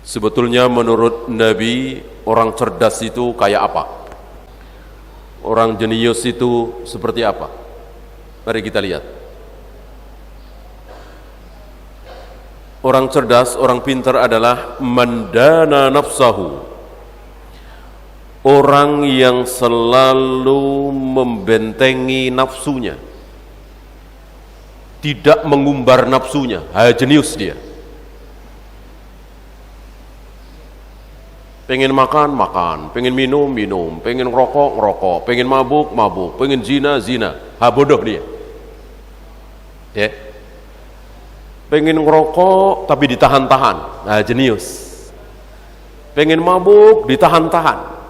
Sebetulnya menurut Nabi, orang cerdas itu kayak apa? Orang jenius itu seperti apa? Mari kita lihat. Orang cerdas, orang pintar adalah mandana nafsahu. Orang yang selalu membentengi nafsunya, tidak mengumbar nafsunya. Jenius dia. Pengen makan, makan. Pengen minum, minum. Pengen ngerokok, ngerokok. Pengen mabuk, mabuk. Pengen zina, zina. Bodoh dia. Ya. Pengen ngerokok tapi ditahan-tahan. Jenius. Pengen mabuk, ditahan-tahan.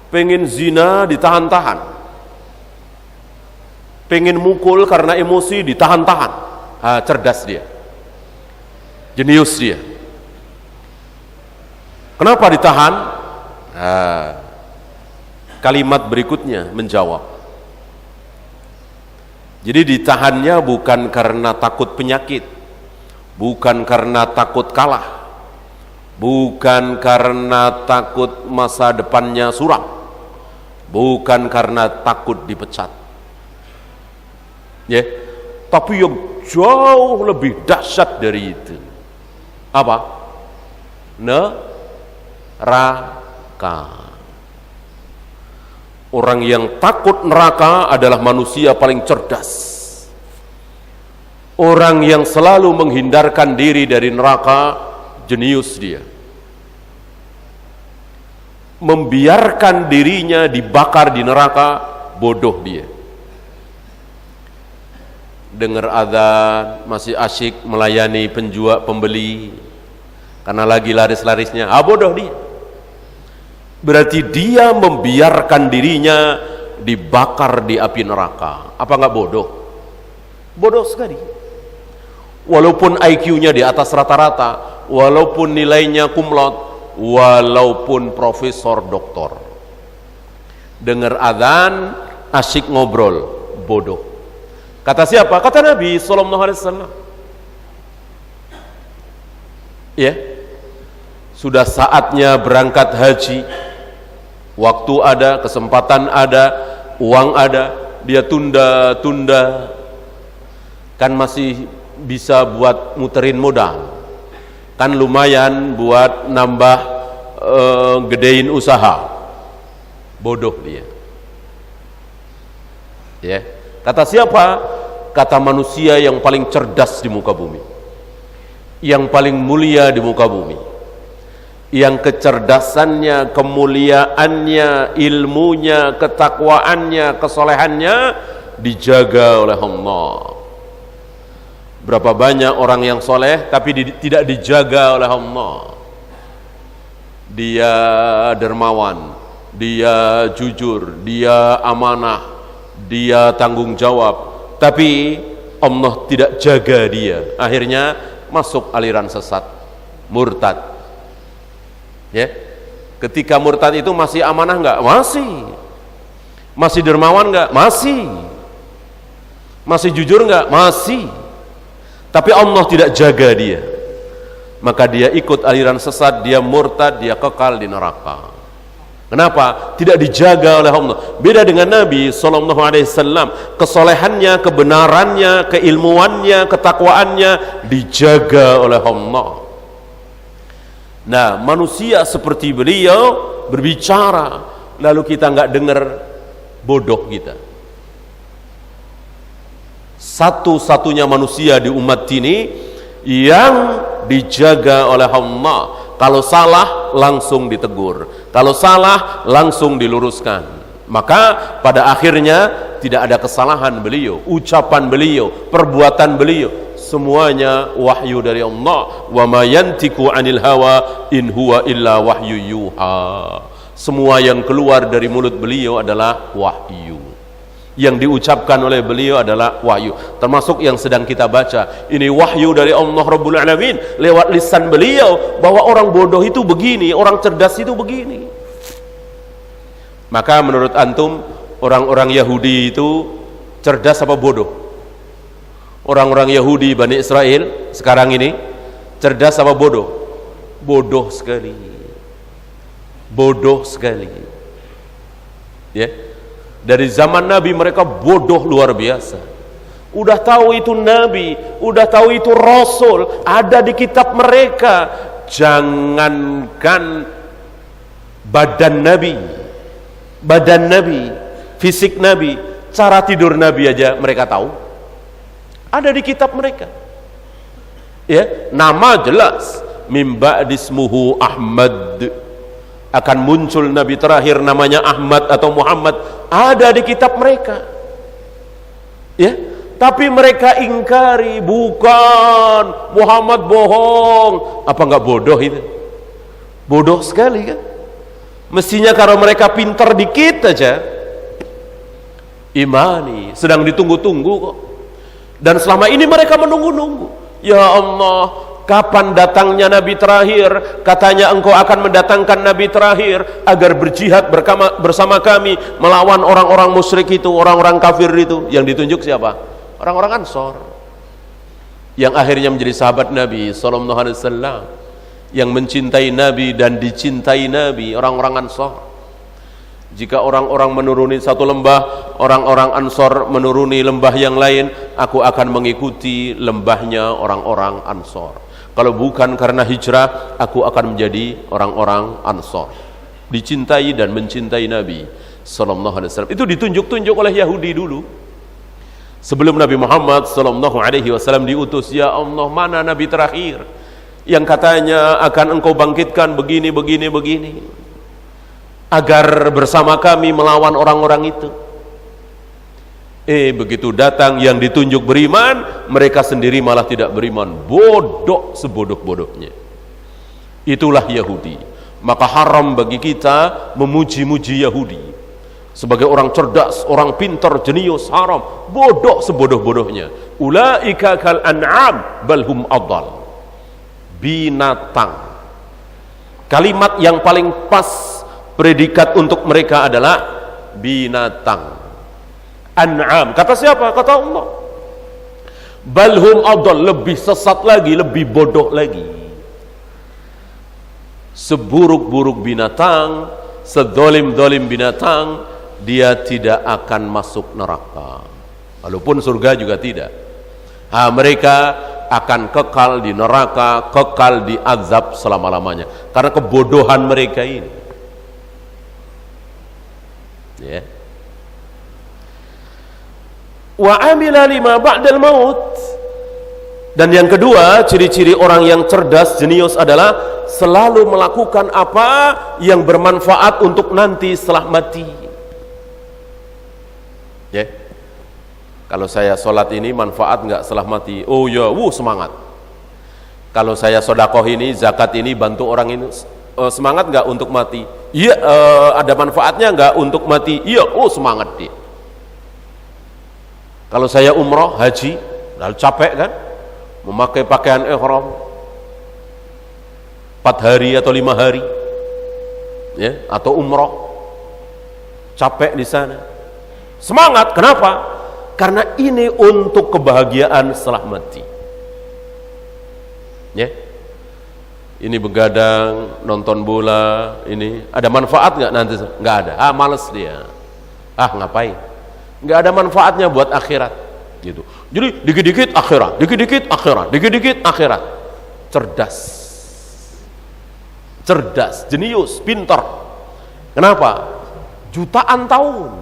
Pengen zina, ditahan-tahan. Pengen mukul karena emosi, ditahan-tahan. Cerdas dia. Jenius dia. Kenapa ditahan? Kalimat berikutnya menjawab. Jadi ditahannya bukan karena takut penyakit, bukan karena takut kalah, bukan karena takut masa depannya suram, bukan karena takut dipecat. Ya, tapi yang jauh lebih dahsyat dari itu. Apa? Neraka. Orang yang takut neraka adalah manusia paling cerdas. Orang yang selalu menghindarkan diri dari neraka, jenius dia. Membiarkan dirinya dibakar di neraka, bodoh dia. Dengar azan, masih asyik melayani pembeli, karena lagi laris-larisnya, bodoh dia. Berarti dia membiarkan dirinya dibakar di api neraka. Apa enggak bodoh? Bodoh sekali. Walaupun IQ-nya di atas rata-rata, walaupun nilainya kumlot, walaupun profesor doktor. Dengar azan, asyik ngobrol, bodoh. Kata siapa? Kata Nabi sallallahu alaihi wasallam. Ya. Sudah saatnya berangkat haji. Waktu ada, kesempatan ada, uang ada, dia tunda-tunda. Kan masih bisa buat muterin modal. Kan lumayan buat nambah gedein usaha. Bodoh dia. Ya. Kata siapa? Kata manusia yang paling cerdas di muka bumi, yang paling mulia di muka bumi, yang kecerdasannya, kemuliaannya, ilmunya, ketakwaannya, kesolehannya dijaga oleh Allah. Berapa banyak orang yang soleh tapi tidak dijaga oleh Allah. Dia dermawan, dia jujur, dia amanah, dia tanggung jawab, tapi Allah tidak jaga dia. Akhirnya masuk aliran sesat, murtad. Ya, ketika murtad itu masih amanah enggak? Masih dermawan enggak? Masih jujur enggak? Masih. Tapi Allah tidak jaga dia, maka dia ikut aliran sesat, dia murtad, dia kekal di neraka. Kenapa? Tidak dijaga oleh Allah. Beda dengan Nabi sallallahu alaihi wasallam, kesolehannya, kebenarannya, keilmuannya, ketakwaannya dijaga oleh Allah. Nah, manusia seperti beliau berbicara, lalu kita enggak dengar, bodoh kita. Satu-satunya manusia di umat ini yang dijaga oleh Allah. Kalau salah langsung ditegur, kalau salah langsung diluruskan. Maka pada akhirnya tidak ada kesalahan beliau, ucapan beliau, perbuatan beliau, semuanya wahyu dari Allah. Wa ma yantiqu 'anil hawa in huwa illa wahyu yuha. Semua yang keluar dari mulut beliau adalah wahyu. Yang diucapkan oleh beliau adalah wahyu, termasuk yang sedang kita baca. Ini wahyu dari Allah Rabbul Alamin lewat lisan beliau, bahwa orang bodoh itu begini, orang cerdas itu begini. Maka menurut antum, orang-orang Yahudi itu cerdas apa bodoh? Orang-orang Yahudi Bani Israel sekarang ini cerdas apa bodoh? Bodoh sekali. Bodoh sekali. Ya. Dari zaman Nabi mereka bodoh luar biasa. Udah tahu itu Nabi, udah tahu itu Rasul, ada di kitab mereka. Jangankan badan Nabi, fisik Nabi, cara tidur Nabi aja mereka tahu. Ada di kitab mereka. Ya, nama jelas. Min ba'dismuhu Ahmad. Akan muncul Nabi terakhir namanya Ahmad atau Muhammad, ada di kitab mereka. Ya, tapi mereka ingkari, bukan, Muhammad bohong. Apa enggak bodoh itu? Bodoh sekali kan? Mestinya kalau mereka pintar dikit aja, imani, sedang ditunggu-tunggu kok. Dan selama ini mereka menunggu-nunggu. Ya Allah, kapan datangnya Nabi terakhir? Katanya engkau akan mendatangkan Nabi terakhir agar berjihad bersama kami melawan orang-orang musyrik itu, orang-orang kafir itu. Yang ditunjuk siapa? Orang-orang Ansor, yang akhirnya menjadi sahabat Nabi sallallahu alaihi wasallam, yang mencintai Nabi dan dicintai Nabi, orang-orang Ansor. Jika orang-orang menuruni satu lembah, orang-orang Ansor menuruni lembah yang lain, aku akan mengikuti lembahnya orang-orang Ansor. Kalau bukan karena hijrah, aku akan menjadi orang-orang Ansor. Dicintai dan mencintai Nabi sallallahu alaihi wasallam. Itu ditunjuk-tunjuk oleh Yahudi dulu. Sebelum Nabi Muhammad sallallahu alaihi wasallam diutus, ya Allah, mana Nabi terakhir yang katanya akan engkau bangkitkan begini agar bersama kami melawan orang-orang itu. Begitu datang yang ditunjuk beriman, mereka sendiri malah tidak beriman. Bodoh sebodoh-bodohnya. Itulah Yahudi. Maka haram bagi kita memuji-muji Yahudi sebagai orang cerdas, orang pintar, jenius. Haram. Bodoh sebodoh-bodohnya. Ulaika kal an'am bal hum adall. Binatang. Kalimat yang paling pas predikat untuk mereka adalah binatang. An'am. Kata siapa? Kata Allah. Balhum adall, lebih sesat lagi, lebih bodoh lagi. Seburuk-buruk binatang, sedolim-dolim binatang, dia tidak akan masuk neraka. Walaupun surga juga tidak. Mereka akan kekal di neraka, kekal di azab selama-lamanya. Karena kebodohan mereka ini. Ya. Wa amila lima ba'dal maut. Dan yang kedua, ciri-ciri orang yang cerdas, jenius adalah selalu melakukan apa yang bermanfaat untuk nanti setelah mati. Ya. Kalau saya sholat ini manfaat enggak setelah mati? Oh ya, semangat. Kalau saya sodakoh ini, zakat ini, bantu orang ini, semangat enggak untuk mati? Iya, ada manfaatnya enggak untuk mati? Iya, semangat dia. Kalau saya umroh, haji, lalu capek kan? Memakai pakaian ihram 4 hari atau 5 hari, ya, atau umroh, capek di sana. Semangat, kenapa? Karena ini untuk kebahagiaan setelah mati. Ya. Ini begadang, nonton bola, ini ada manfaat nggak nanti? Nggak ada. Males dia. Ngapain? Nggak ada manfaatnya buat akhirat, gitu. Jadi dikit-dikit akhirat, dikit-dikit akhirat, dikit-dikit akhirat. Cerdas, jenius, pintar. Kenapa? Jutaan tahun,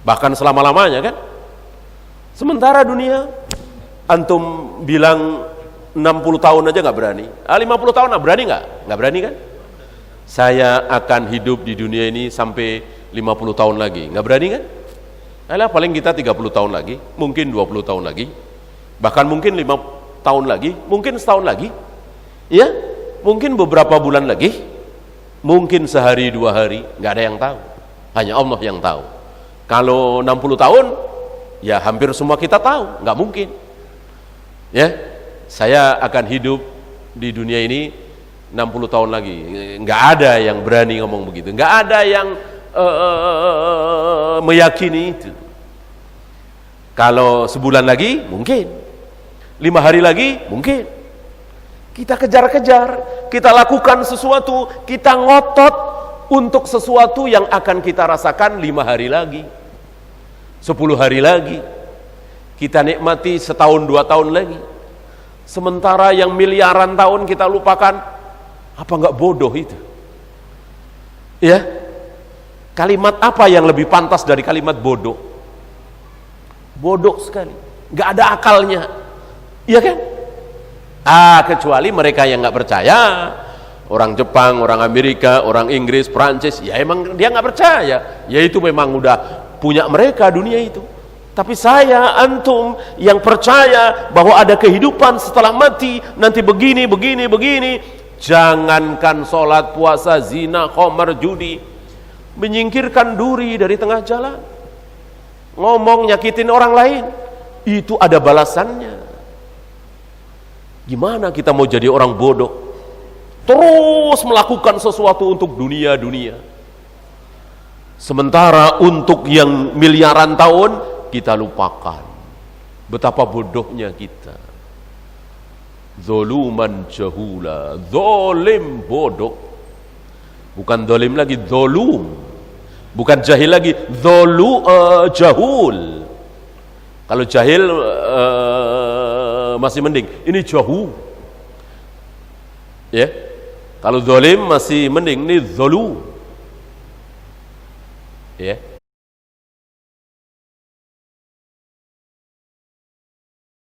bahkan selama-lamanya kan. Sementara dunia, antum bilang 60 tahun aja nggak berani. 50 tahun berani nggak? Nggak berani kan? Saya akan hidup di dunia ini sampai 50 tahun lagi. Nggak berani kan? Paling kita 30 tahun lagi, mungkin 20 tahun lagi, bahkan mungkin 5 tahun lagi, mungkin setahun lagi, ya, mungkin beberapa bulan lagi, mungkin sehari 2 hari, nggak ada yang tahu, hanya Allah yang tahu. Kalau 60 tahun, ya hampir semua kita tahu, nggak mungkin. Ya, saya akan hidup di dunia ini 60 tahun lagi. Nggak ada yang berani ngomong begitu, nggak ada yang meyakini itu. Kalau sebulan lagi mungkin, 5 hari lagi mungkin, Kita kejar-kejar, kita lakukan sesuatu, kita ngotot untuk sesuatu yang akan kita rasakan 5 hari lagi, 10 hari lagi, kita nikmati setahun 2 tahun lagi. Sementara yang miliaran tahun kita lupakan, apa enggak bodoh itu? Ya, kalimat apa yang lebih pantas dari kalimat bodoh? Bodoh sekali, enggak ada akalnya, iya kan? Kecuali mereka yang nggak percaya, orang Jepang, orang Amerika, orang Inggris, Prancis, ya emang dia nggak percaya, ya itu memang udah punya mereka dunia itu. Tapi saya, antum yang percaya bahwa ada kehidupan setelah mati, nanti begini, jangankan sholat, puasa, zina, khamar, judi, menyingkirkan duri dari tengah jalan, ngomong nyakitin orang lain, itu ada balasannya. Gimana kita mau jadi orang bodoh terus melakukan sesuatu untuk dunia-dunia, sementara untuk yang miliaran tahun kita lupakan? Betapa bodohnya kita. Zoluman jahula, zolim, bodoh. Bukan zolim lagi, zolum. Bukan jahil lagi, jahul. Kalau jahil masih mending, ini jahu, ya. Kalau zalim masih mending, ini zalu, ya.